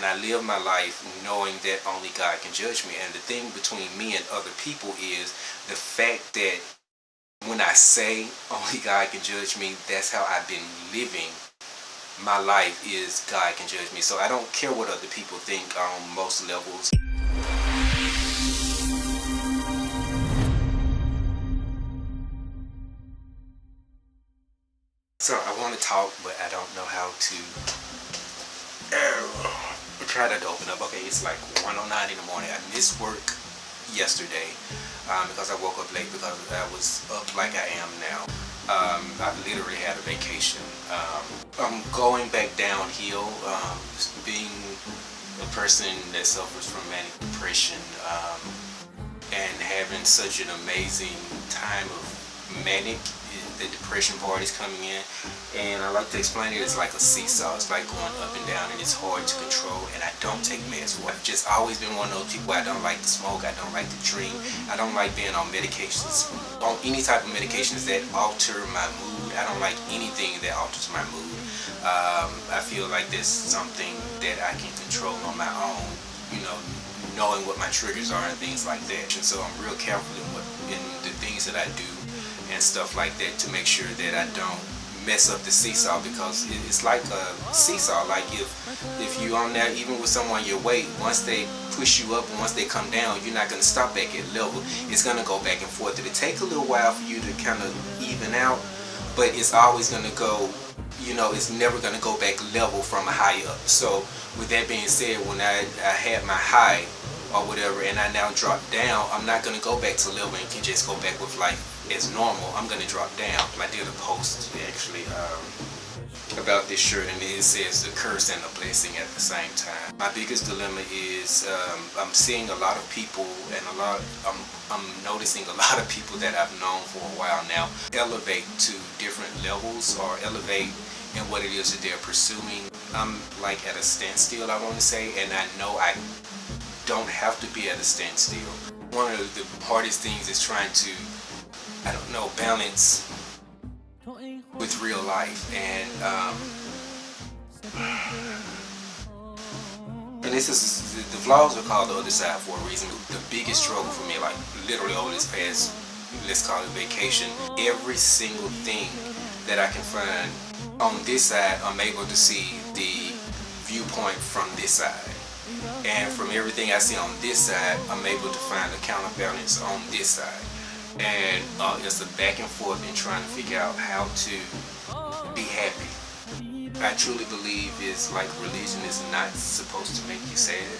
and I live my life knowing that only God can judge me. And the thing between me and other people is the fact that when I say only God can judge me, that's how I've been living my life, is God can judge me. So I don't care what other people think on most levels. So I want to talk, but I don't know how to. Try to open up. Okay, it's like 1:09 in the morning. I missed work yesterday because I woke up late because I was up like I am now. I literally had a vacation. I'm going back downhill. Being a person that suffers from manic depression and having such an amazing time of manic. The depression part is coming in, and I like to explain it as like a seesaw. It's like going up and down, and it's hard to control, and I don't take meds for it. I've just always been one of those people. I don't like to smoke, I don't like to drink, I don't like being on medications, on any type of medications that alter my mood. I don't like anything that alters my mood. I feel like there's something that I can control on my own, you know, knowing what my triggers are and things like that. And so I'm real careful in the things that I do and stuff like that to make sure that I don't mess up the seesaw, because it's like a seesaw. Like if you're on there, even with someone your weight, once they push you up and once they come down, you're not going to stop back at level. It's going to go back and forth. It'll take a little while for you to kind of even out, but it's always going to go, you know, it's never going to go back level from a high up. So with that being said, when I had my high or whatever and I now drop down, I'm not going to go back to level and can just go back with life as normal. I'm going to drop down. I did a post actually about this shirt, and it says the curse and the blessing at the same time. My biggest dilemma is I'm seeing a lot of people, and I'm noticing a lot of people that I've known for a while now elevate to different levels or elevate in what it is that they're pursuing. I'm like at a standstill, I want to say, and I know I don't have to be at a standstill. One of the hardest things is trying to, I don't know, balance with real life, and this is, the vlogs are called The Other Side for a reason. The biggest struggle for me, like literally over this past, let's call it vacation, every single thing that I can find on this side, I'm able to see the viewpoint from this side. And from everything I see on this side, I'm able to find a counterbalance on this side. And it's a back and forth in trying to figure out how to be happy. I truly believe it's like religion is not supposed to make you sad.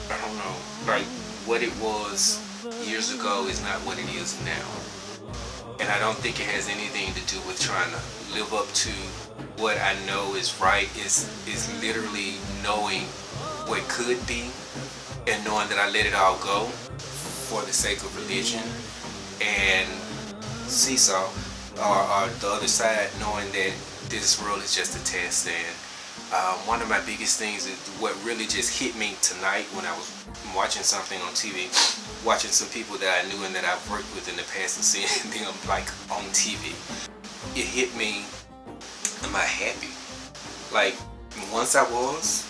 I don't know. Like what it was years ago is not what it is now. And I don't think it has anything to do with trying to live up to what I know is right. It's literally knowing what could be and knowing that I let it all go for the sake of religion. And seesaw, or the other side, knowing that this world is just a test. And one of my biggest things is what really just hit me tonight when I was watching something on TV, watching some people that I knew and that I've worked with in the past and seeing them like on TV. It hit me, am I happy? Like once I was,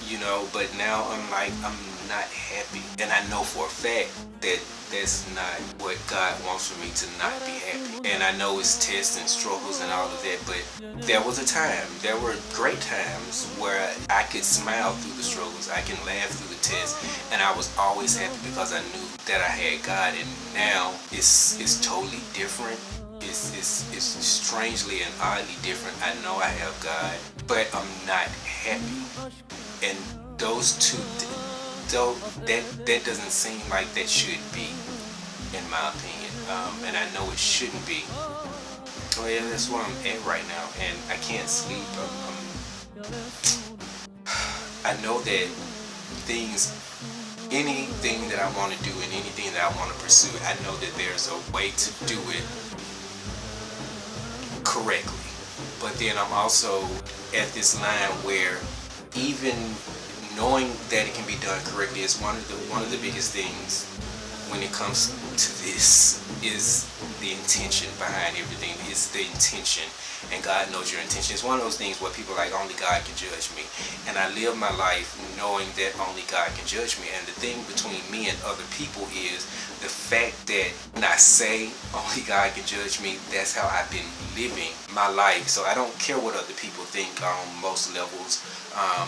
you know, but now I'm like, I'm not happy. And I know for a fact that that's not what God wants for me, to not be happy. And I know it's tests and struggles and all of that, but there was a time, there were great times where I could smile through the struggles, I can laugh through the tests, and I was always happy because I knew that I had God. And now it's totally different. It's strangely and oddly different. I know I have God, but I'm not happy. And those two, though, that doesn't seem like that should be, in my opinion. And I know it shouldn't be. Oh yeah, that's where I'm at right now, and I can't sleep. I know that anything that I want to do and anything that I want to pursue, I know that there's a way to do it correctly. But then I'm also at this line where even knowing that it can be done correctly is one of the biggest things when it comes to this, is the intention behind everything. It's the intention. and God knows your intention. It's one of those things where people are like, only God can judge me. And I live my life knowing that only God can judge me. And the thing between me and other people is the fact that when I say only God can judge me, that's how I've been living my life. So I don't care what other people think on most levels,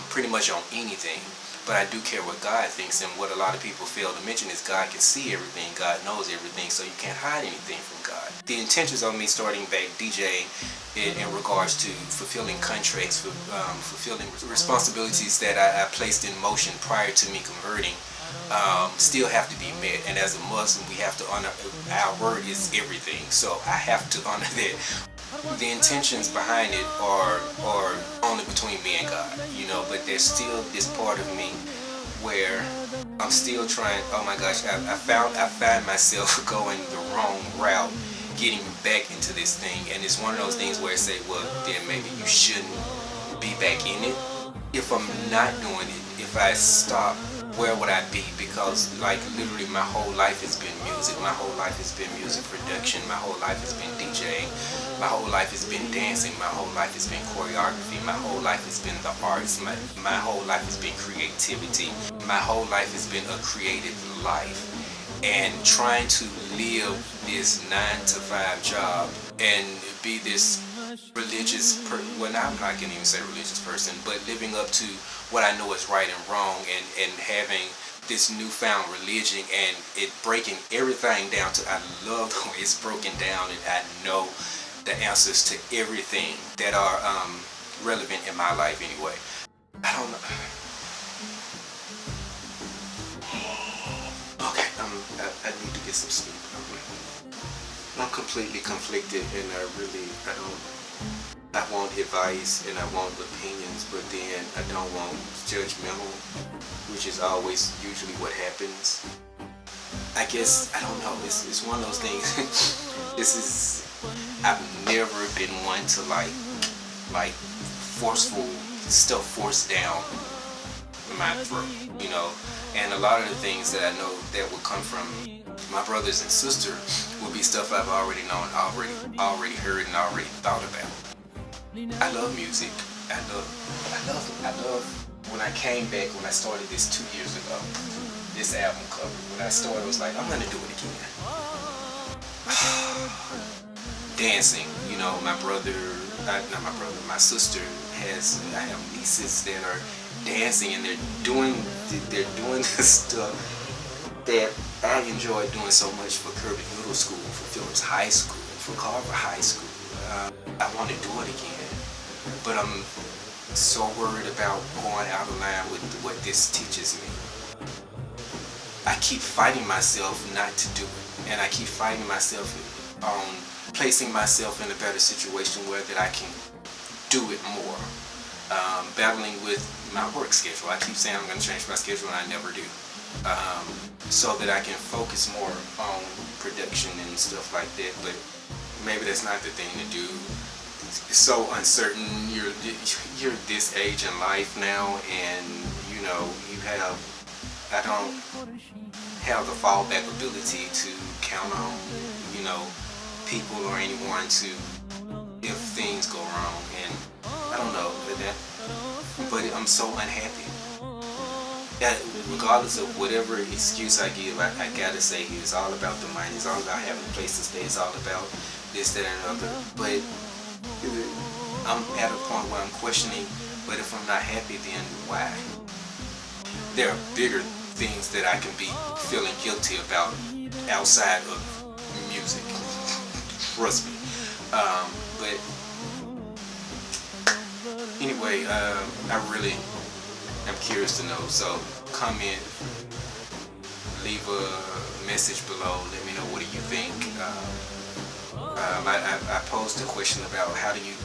pretty much on anything. But I do care what God thinks, and what a lot of people fail to mention is God can see everything, God knows everything, so you can't hide anything from God. The intentions of me starting back DJing in regards to fulfilling contracts, fulfilling responsibilities that I placed in motion prior to me converting, still have to be met. And as a Muslim, we have to honor, our word is everything, so I have to honor that. The intentions behind it are only between me and God, you know, but there's still this part of me where I'm still trying. Oh my gosh, I find myself going the wrong route, getting back into this thing, and it's one of those things where I say, well, then maybe you shouldn't be back in it. If I'm not doing it, if I stop, where would I be? Because like literally my whole life has been music, my whole life has been music production, my whole life has been DJing, my whole life has been dancing, my whole life has been choreography, my whole life has been the arts, my whole life has been creativity, my whole life has been a creative life. And trying to live this 9-to-5 job and be this religious well, I'm not gonna even say religious person, but living up to what I know is right and wrong, and having this newfound religion and it breaking everything down to, I love the way it's broken down, and I know the answers to everything that are relevant in my life anyway. I don't know. Okay, I need to get some sleep. I'm completely conflicted, and I want advice and I want opinions, but then I don't want judgmental, which is always usually what happens. I guess, I don't know, it's one of those things. I've never been one to like forceful stuff forced down my throat, you know. And a lot of the things that I know that would come from my brothers and sisters would be stuff I've already known, already heard, and already thought about. I love music. I love when I came back, when I started this 2 years ago, this album cover. When I started, I was like, I'm gonna do it again. Dancing, you know, my sister I have nieces that are dancing, and they're doing this stuff that I enjoyed doing so much for Kirby Middle School, for Phillips High School, for Carver High School. I want to do it again, but I'm so worried about going out of line with what this teaches me. I keep fighting myself not to do it, and I keep fighting myself on placing myself in a better situation where that I can do it more. Battling with my work schedule. I keep saying I'm going to change my schedule, and I never do. So that I can focus more on production and stuff like that, but maybe that's not the thing to do. It's so uncertain. You're this age in life now, and you know I don't have the fallback ability to count on, you know, people or anyone to, if things go wrong, and I don't know that, but I'm so unhappy. That regardless of whatever excuse I give, I gotta say it's all about the money. It's all about having a place to stay. It's all about this, that, and other. But I'm at a point where I'm questioning, but if I'm not happy, then why? There are bigger things that I can be feeling guilty about outside of music. Trust me. But anyway, I really am curious to know. So comment, leave a message below. Let me know, what do you think? I posed a question about how do you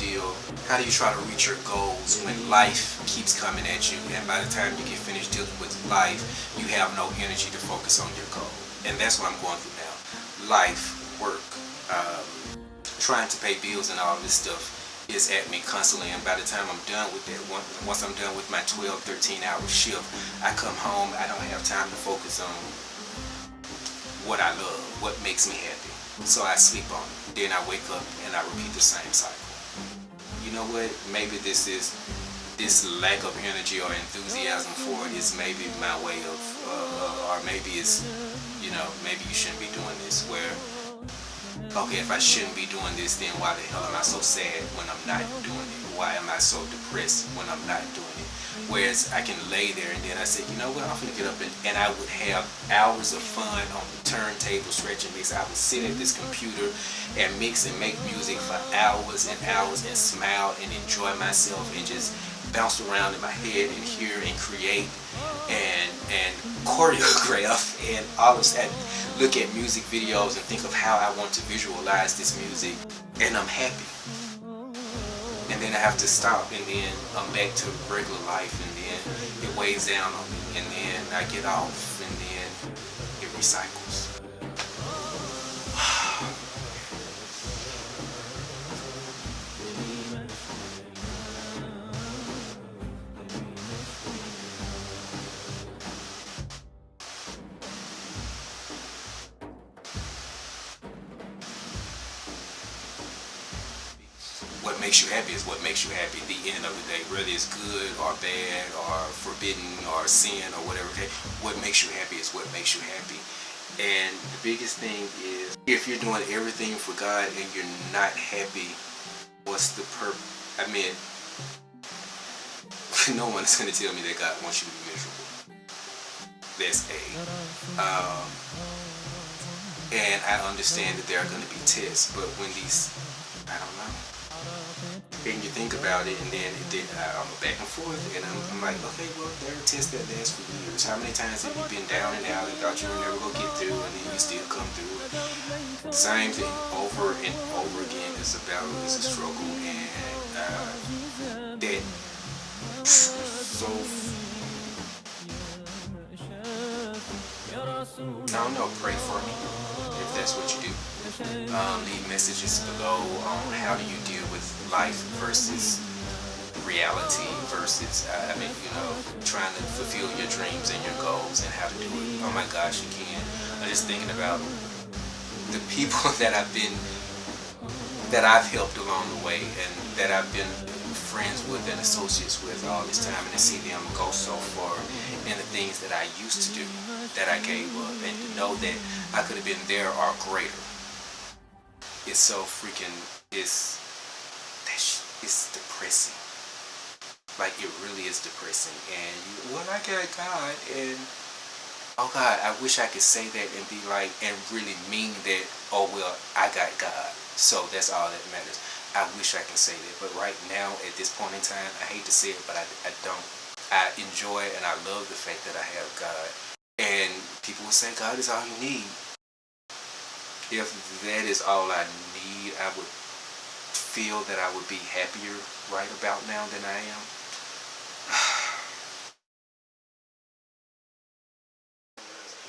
try to reach your goals when life keeps coming at you, and by the time you get finished dealing with life, you have no energy to focus on your goal. And that's what I'm going through now. Life, work, trying to pay bills and all this stuff is at me constantly, and by the time I'm done with that, once I'm done with my 12-13 hour shift, I come home, I don't have time to focus on what I love, what makes me happy. So I sleep on it. Then I wake up and I repeat the same cycle. you know what, maybe this lack of energy or enthusiasm for it is maybe my way of, or maybe it's, you know, maybe you shouldn't be doing this. Where, okay, if I shouldn't be doing this, then why the hell am I so sad when I'm not doing it? Why am I so depressed when I'm not doing it? Whereas I can lay there and then I say, you know what, I'm gonna get up and I would have hours of fun on the turntable, stretch and mix. I would sit at this computer and mix and make music for hours and hours and smile and enjoy myself and just bounce around in my head and hear and create and choreograph and all of that. Look at music videos and think of how I want to visualize this music, and I'm happy. And then I have to stop, and then I'm back to regular life, and then it weighs down on me, and then I get off, and then it recycles. What makes you happy is what makes you happy at the end of the day, whether it's good or bad or forbidden or sin or whatever. Okay? What makes you happy is what makes you happy. And the biggest thing is, if you're doing everything for God and you're not happy, what's the purpose? I mean, no one is going to tell me that God wants you to be miserable. That's A. And I understand that there are going to be tests, but when these, I don't know. And you think about it, and then I'm back and forth, and I'm like, okay, well, there are tests that last for years. How many times have you been down and out and thought you were never going to get through, and then you still come through it? Same thing over and over again. It's a battle, it's a struggle, and that so, I don't know, pray for me if that's what you do. Leave messages below on how do you deal with life versus reality versus, trying to fulfill your dreams and your goals and how to do it. Oh my gosh, you can. I'm just thinking about the people that I've helped along the way and that I've been friends with and associates with all this time, and to see them go so far in the things that I used to do, that I gave up, and to know that I could have been there or greater. It's so freaking, it's depressing. Like, it really is depressing. And I got God, and oh God, I wish I could say that and be like, and really mean that, oh well, I got God, so that's all that matters. I wish I can say that, but right now, at this point in time, I hate to say it, but I don't. I enjoy and I love the fact that I have God. And people will say, God is all you need. If that is all I need, I would feel that I would be happier right about now than I am.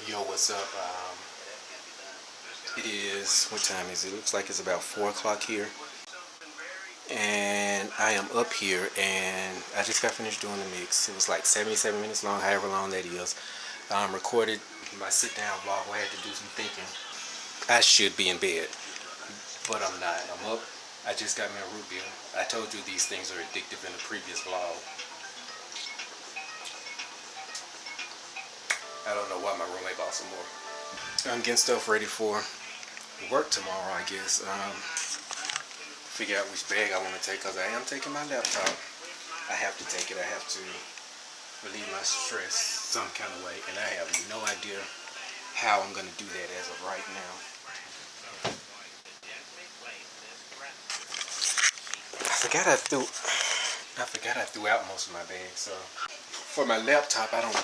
Yo, what's up? It is, what time is it? Looks like it's about 4 o'clock here. And I am up here, and I just got finished doing the mix. It was like 77 minutes long, however long that is. Recorded my sit-down vlog where I had to do some thinking. I should be in bed, but I'm not. I'm up. I just got me a root beer. I told you these things are addictive in the previous vlog. I don't know why my roommate bought some more. I'm getting stuff ready for work tomorrow, I guess. Figure out which bag I want to take, because I am taking my laptop. I have to take it. I have to relieve my stress some kind of way, and I have no idea how I'm going to do that as of right now. I forgot I threw out most of my bags. So for my laptop, I don't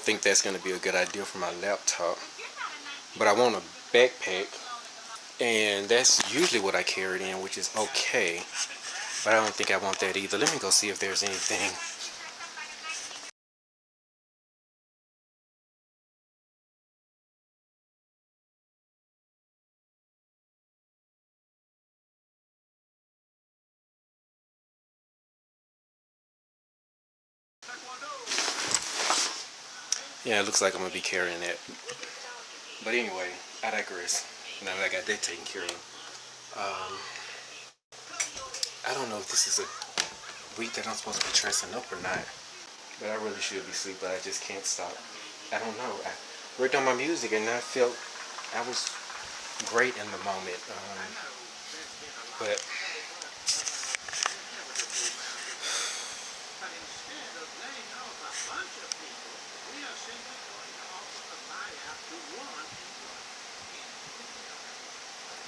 think that's going to be a good idea for my laptop. But I want a backpack. And that's usually what I carried in, which is okay. But I don't think I want that either. Let me go see if there's anything. Yeah, it looks like I'm going to be carrying that. But anyway, I digress. Now that I got that taken care of. I don't know if this is a week that I'm supposed to be dressing up or not. But I really should be asleep, but I just can't stop. I don't know. I worked on my music and I felt I was great in the moment. But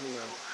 you know,